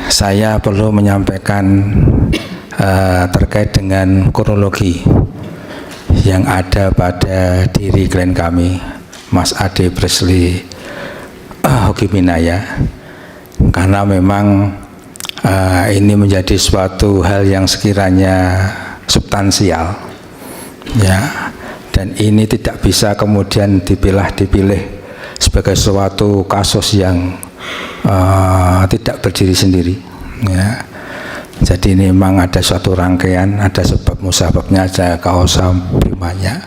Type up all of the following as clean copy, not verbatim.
saya perlu menyampaikan terkait dengan kronologi yang ada pada diri klien kami, Mas Ade Presley Hoki Minaya, karena memang ini menjadi suatu hal yang sekiranya substansial, ya, dan ini tidak bisa kemudian dipilih sebagai suatu kasus yang tidak berdiri sendiri, ya. Jadi ini memang ada suatu rangkaian, ada sebab musababnya, ada kausa primanya,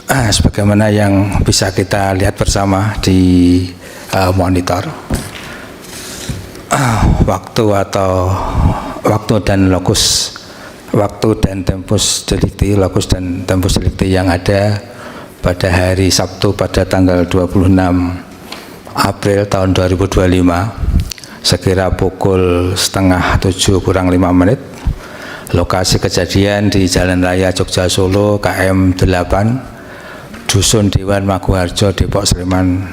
sebagaimana yang bisa kita lihat bersama di monitor. Waktu dan lokus, waktu dan tempus delicti, lokus dan tempus delicti yang ada pada hari Sabtu pada tanggal 26 April tahun 2025 sekira pukul 6:30 kurang 5 menit. Lokasi kejadian di Jalan Raya Jogja Solo KM 8 Dusun Dewan Maguharjo, Depok Sleman,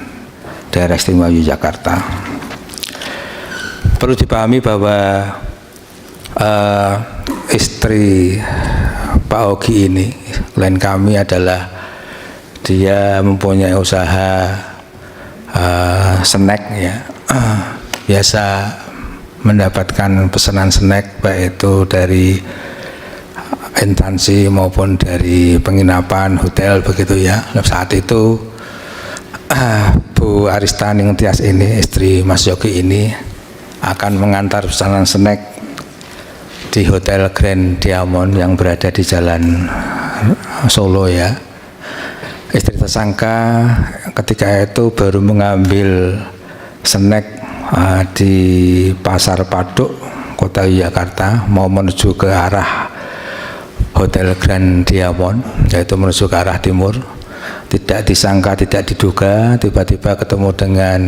Daerah Istimewa Yogyakarta. Perlu dipahami bahwa istri Pak Hoki ini, klien kami, adalah dia mempunyai usaha snack, ya. Biasa mendapatkan pesanan snack baik itu dari instansi maupun dari penginapan, hotel, begitu, ya. Saat itu Bu Arista Ningtyas ini, istri Mas Yogi ini, akan mengantar pesanan snack di Hotel Grand Diamond yang berada di Jalan Solo, ya. Istri tersangka ketika itu baru mengambil snack di Pasar Paduk, Kota Yogyakarta, mau menuju ke arah Hotel Grand Diamond, yaitu menuju ke arah timur. Tidak disangka, tidak diduga, tiba-tiba ketemu dengan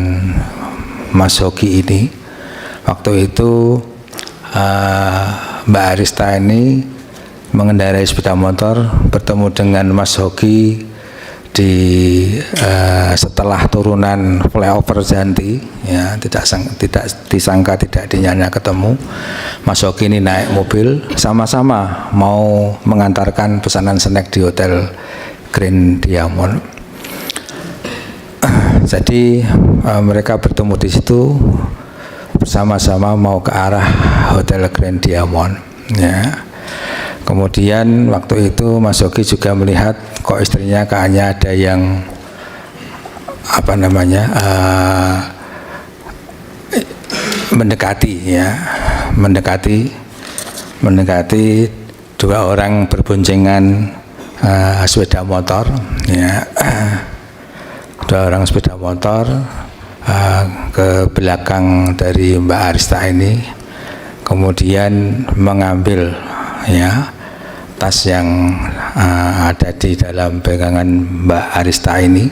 Mas Hoki ini. Waktu itu Mbak Arista ini mengendarai sepeda motor, bertemu dengan Mas Hoki di setelah turunan flyover Janti, ya. Tidak disangka, tidak dinyanya ketemu. Mas Hoki ini naik mobil, sama-sama mau mengantarkan pesanan snack di Hotel Grand Diamond. Jadi mereka bertemu di situ, bersama-sama mau ke arah Hotel Grand Diamond, ya. Kemudian waktu itu Mas Hoki juga melihat kok istrinya kayaknya ada yang mendekati, ya, mendekati dua orang berboncengan sepeda motor, ya. Dua orang sepeda motor ke belakang dari Mbak Arista ini, kemudian mengambil, ya, tas yang ada di dalam pegangan Mbak Arista ini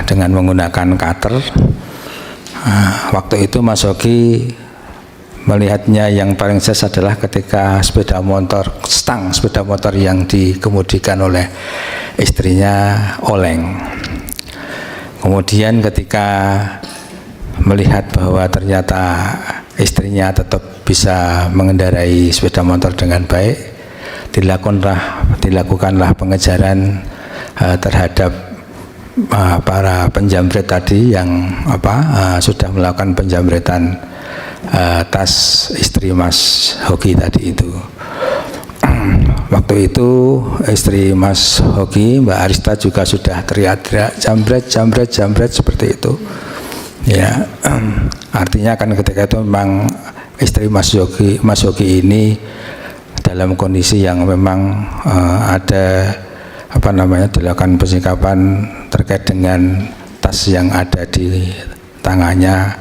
dengan menggunakan cutter. Waktu itu Mas Hoki melihatnya yang paling jelas adalah ketika stang sepeda motor yang dikemudikan oleh istrinya oleng. Kemudian ketika melihat bahwa ternyata istrinya tetap bisa mengendarai sepeda motor dengan baik, dilakukanlah pengejaran terhadap para penjamret tadi yang sudah melakukan penjamretan tas istri Mas Hoki tadi itu. Waktu itu istri Mas Hoki, Mbak Arista, juga sudah teriak-teriak jambret seperti itu, ya. Artinya kan ketika itu memang istri Mas Hoki ini dalam kondisi yang memang ada dilakukan persikapan terkait dengan tas yang ada di tangannya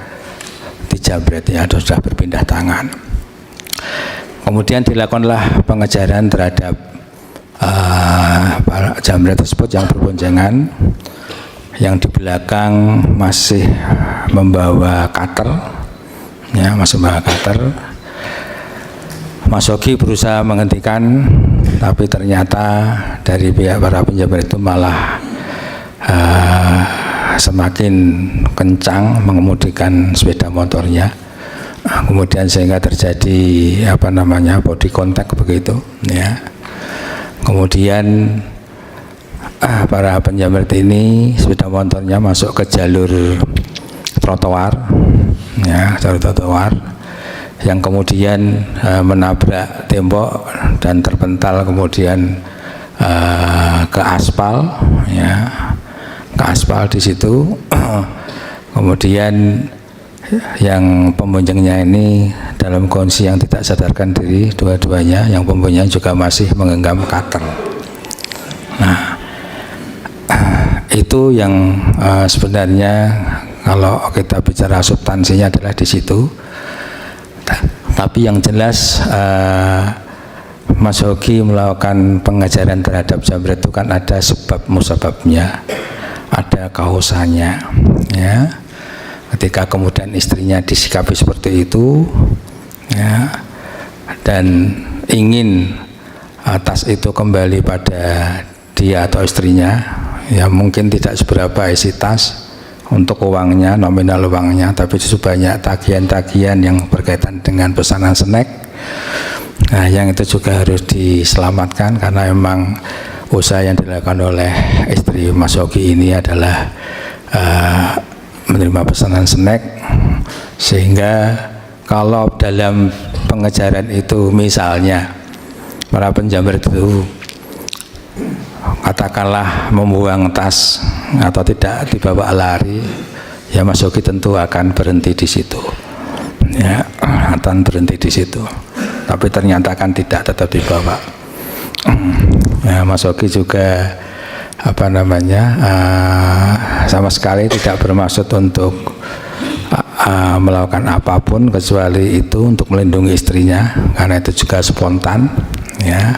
dijambret, ya, sudah berpindah tangan. Kemudian dilakukanlah pengejaran terhadap para jambret tersebut yang berboncengan, yang di belakang masih membawa cutter, ya, masih membawa cutter. Mas Hoki berusaha menghentikan, tapi ternyata dari pihak para penjamret itu malah semakin kencang mengemudikan sepeda motornya kemudian sehingga terjadi apa namanya body contact begitu ya. Kemudian para penjamret ini sepeda motornya masuk ke jalur trotoar ya, jalur trotoar yang kemudian menabrak tembok dan terpental kemudian ke aspal ya, ke aspal di situ. Kemudian yang pemboncengnya ini dalam kondisi yang tidak sadarkan diri dua-duanya, yang pemboncengnya juga masih menggenggam cutter. Nah, itu yang sebenarnya kalau kita bicara substansinya adalah di situ. Tapi yang jelas Mas Hoki melakukan pengajaran terhadap Jamret itu kan ada sebab musababnya, ada kausannya ya. Ketika kemudian istrinya disikapi seperti itu ya, dan ingin tas itu kembali pada dia atau istrinya, ya mungkin tidak seberapa isi tas untuk uangnya, nominal uangnya, tapi justru banyak tagihan-tagihan yang berkaitan dengan pesanan snack. Nah, yang itu juga harus diselamatkan karena memang usaha yang dilakukan oleh istri Mas Hoki ini adalah menerima pesanan snack, sehingga kalau dalam pengejaran itu misalnya para penjamret itu katakanlah membuang tas atau tidak dibawa lari, ya Mas Hoki tentu akan berhenti di situ ya, akan berhenti di situ. Tapi ternyata kan tidak, tetap dibawa. Ya, Mas Hoki juga apa namanya sama sekali tidak bermaksud untuk melakukan apapun kecuali itu untuk melindungi istrinya, karena itu juga spontan ya.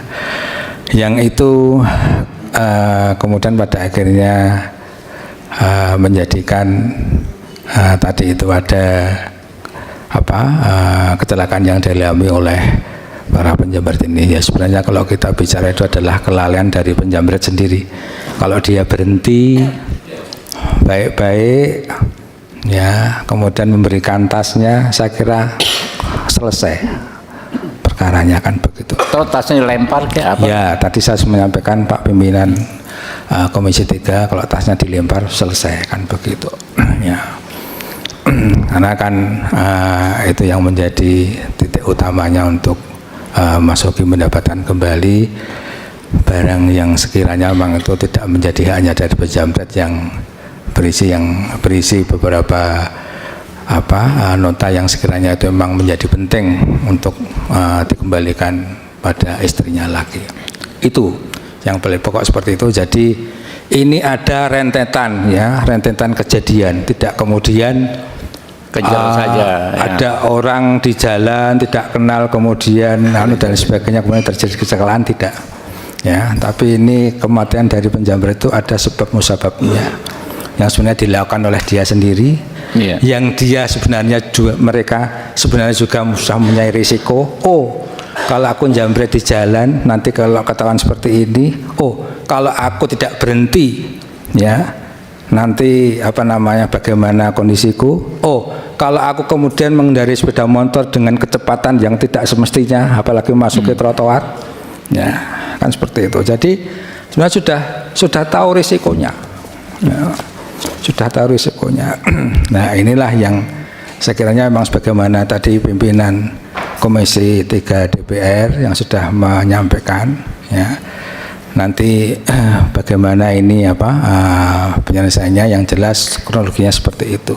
Yang itu kemudian pada akhirnya menjadikan tadi itu ada kecelakaan yang dialami oleh para penjamret ini. Ya sebenarnya kalau kita bicara itu adalah kelalaian dari penjamret sendiri. Kalau dia berhenti baik-baik ya, kemudian memberikan tasnya, saya kira selesai perkaranya kan begitu. Atau tasnya dilempar ke apa? Ya, tadi saya menyampaikan Pak Pimpinan Komisi 3, kalau tasnya dilempar selesai kan begitu. Ya. Karena kan itu yang menjadi titik utamanya untuk Mas Hoki mendapatkan kembali barang yang sekiranya memang itu tidak menjadi haknya dari penjamret, yang berisi beberapa nota yang sekiranya itu memang menjadi penting untuk dikembalikan pada istrinya lagi. Itu yang paling pokok seperti itu. Jadi ini ada rentetan ya, rentetan kejadian, tidak kemudian kejar saja ya. Ada orang di jalan tidak kenal kemudian dan sebagainya kemudian terjadi kecelakaan, tidak ya. Tapi ini kematian dari penjamret itu ada sebab musababnya yang sebenarnya dilakukan oleh dia sendiri, yeah. Yang dia sebenarnya juga, mereka sebenarnya juga mempunyai risiko. Oh, kalau aku jambret di jalan nanti kalau ketahuan seperti ini, oh kalau aku tidak berhenti ya nanti bagaimana kondisiku. Oh, kalau aku kemudian mengendarai sepeda motor dengan kecepatan yang tidak semestinya, apalagi masuk ke trotoar, ya kan seperti itu. Jadi sebenarnya sudah tahu risikonya, ya, sudah tahu risikonya. Nah inilah yang sekiranya memang sebagaimana tadi pimpinan Komisi 3 DPR yang sudah menyampaikan, ya. Nanti bagaimana ini penyelesaiannya, yang jelas kronologinya seperti itu.